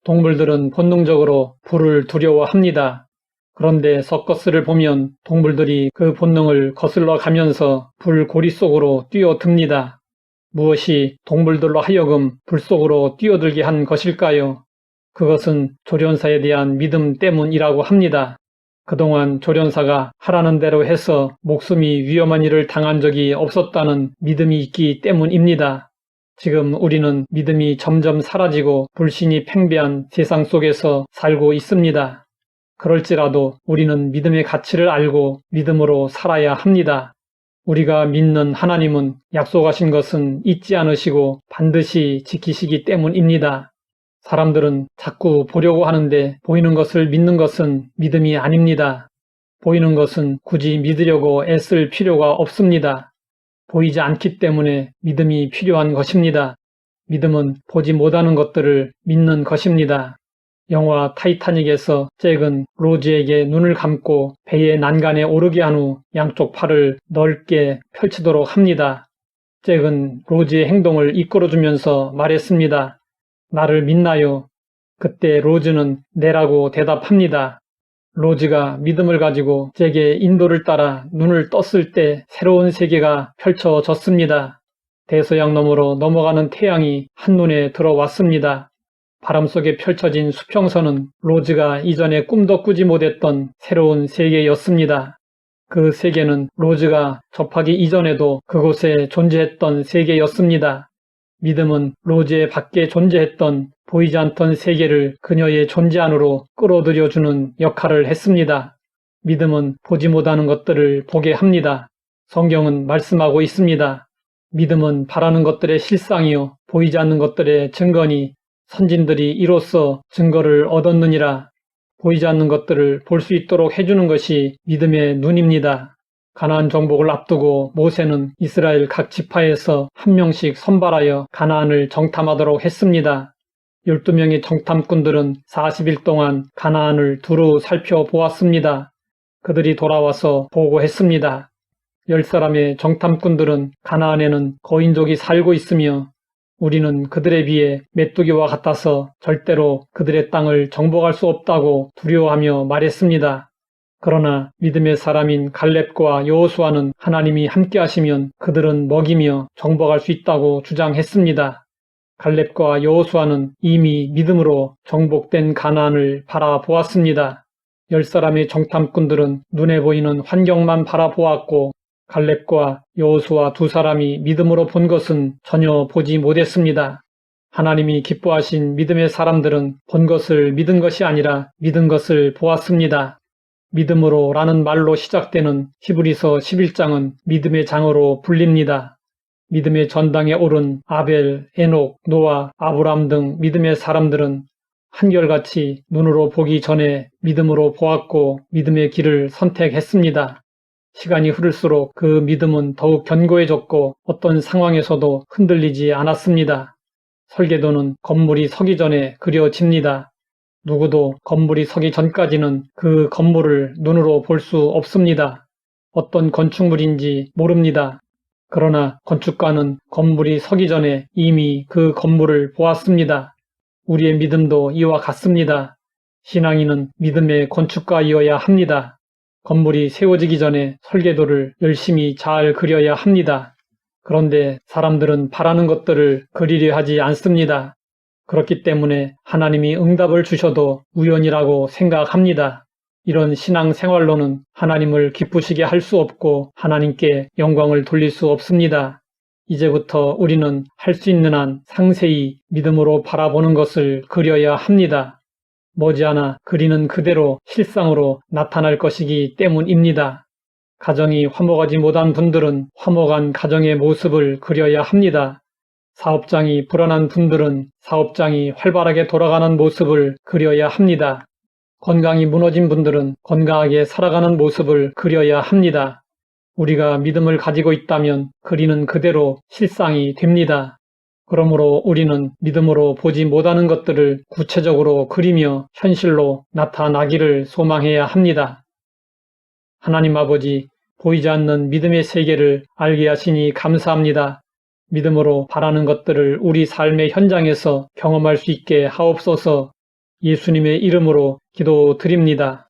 동물들은 본능적으로 불을 두려워합니다. 그런데 서커스를 보면 동물들이 그 본능을 거슬러 가면서 불고리 속으로 뛰어듭니다. 무엇이 동물들로 하여금 불 속으로 뛰어들게 한 것일까요? 그것은 조련사에 대한 믿음 때문이라고 합니다. 그동안 조련사가 하라는 대로 해서 목숨이 위험한 일을 당한 적이 없었다는 믿음이 있기 때문입니다. 지금 우리는 믿음이 점점 사라지고 불신이 팽배한 세상 속에서 살고 있습니다. 그럴지라도 우리는 믿음의 가치를 알고 믿음으로 살아야 합니다. 우리가 믿는 하나님은 약속하신 것은 잊지 않으시고 반드시 지키시기 때문입니다. 사람들은 자꾸 보려고 하는데 보이는 것을 믿는 것은 믿음이 아닙니다. 보이는 것은 굳이 믿으려고 애쓸 필요가 없습니다. 보이지 않기 때문에 믿음이 필요한 것입니다. 믿음은 보지 못하는 것들을 믿는 것입니다. 영화 타이타닉에서 잭은 로즈에게 눈을 감고 배의 난간에 오르게 한 후 양쪽 팔을 넓게 펼치도록 합니다. 잭은 로즈의 행동을 이끌어주면서 말했습니다. 나를 믿나요? 그때 로즈는 네라고 대답합니다. 로즈가 믿음을 가지고 잭의 인도를 따라 눈을 떴을 때 새로운 세계가 펼쳐졌습니다. 대서양 너머로 넘어가는 태양이 한눈에 들어왔습니다. 바람 속에 펼쳐진 수평선은 로즈가 이전에 꿈도 꾸지 못했던 새로운 세계였습니다. 그 세계는 로즈가 접하기 이전에도 그곳에 존재했던 세계였습니다. 믿음은 로즈의 밖에 존재했던 보이지 않던 세계를 그녀의 존재 안으로 끌어들여주는 역할을 했습니다. 믿음은 보지 못하는 것들을 보게 합니다. 성경은 말씀하고 있습니다. 믿음은 바라는 것들의 실상이요 보이지 않는 것들의 증거니 선진들이 이로써 증거를 얻었느니라. 보이지 않는 것들을 볼 수 있도록 해주는 것이 믿음의 눈입니다. 가나안 정복을 앞두고 모세는 이스라엘 각 지파에서 한 명씩 선발하여 가나안을 정탐하도록 했습니다. 12명의 정탐꾼들은 40일 동안 가나안을 두루 살펴보았습니다. 그들이 돌아와서 보고했습니다. 10사람의 정탐꾼들은 가나안에는 거인족이 살고 있으며 우리는 그들에 비해 메뚜기와 같아서 절대로 그들의 땅을 정복할 수 없다고 두려워하며 말했습니다. 그러나 믿음의 사람인 갈렙과 여호수아는 하나님이 함께 하시면 그들은 먹이며 정복할 수 있다고 주장했습니다. 갈렙과 여호수아는 이미 믿음으로 정복된 가나안을 바라보았습니다. 10사람의 정탐꾼들은 눈에 보이는 환경만 바라보았고 갈렙과 여호수아 두 사람이 믿음으로 본 것은 전혀 보지 못했습니다. 하나님이 기뻐하신 믿음의 사람들은 본 것을 믿은 것이 아니라 믿은 것을 보았습니다. 믿음으로 라는 말로 시작되는 히브리서 11장은 믿음의 장으로 불립니다. 믿음의 전당에 오른 아벨, 에녹, 노아, 아브람 등 믿음의 사람들은 한결같이 눈으로 보기 전에 믿음으로 보았고 믿음의 길을 선택했습니다. 시간이 흐를수록 그 믿음은 더욱 견고해졌고 어떤 상황에서도 흔들리지 않았습니다. 설계도는 건물이 서기 전에 그려집니다. 누구도 건물이 서기 전까지는 그 건물을 눈으로 볼 수 없습니다. 어떤 건축물인지 모릅니다. 그러나 건축가는 건물이 서기 전에 이미 그 건물을 보았습니다. 우리의 믿음도 이와 같습니다. 신앙인은 믿음의 건축가이어야 합니다. 건물이 세워지기 전에 설계도를 열심히 잘 그려야 합니다. 그런데 사람들은 바라는 것들을 그리려 하지 않습니다. 그렇기 때문에 하나님이 응답을 주셔도 우연이라고 생각합니다. 이런 신앙생활로는 하나님을 기쁘시게 할 수 없고 하나님께 영광을 돌릴 수 없습니다. 이제부터 우리는 할 수 있는 한 상세히 믿음으로 바라보는 것을 그려야 합니다. 머지않아 그리는 그대로 실상으로 나타날 것이기 때문입니다. 가정이 화목하지 못한 분들은 화목한 가정의 모습을 그려야 합니다. 사업장이 불안한 분들은 사업장이 활발하게 돌아가는 모습을 그려야 합니다. 건강이 무너진 분들은 건강하게 살아가는 모습을 그려야 합니다. 우리가 믿음을 가지고 있다면 그리는 그대로 실상이 됩니다. 그러므로 우리는 믿음으로 보지 못하는 것들을 구체적으로 그리며 현실로 나타나기를 소망해야 합니다. 하나님 아버지, 보이지 않는 믿음의 세계를 알게 하시니 감사합니다. 믿음으로 바라는 것들을 우리 삶의 현장에서 경험할 수 있게 하옵소서. 예수님의 이름으로 기도드립니다.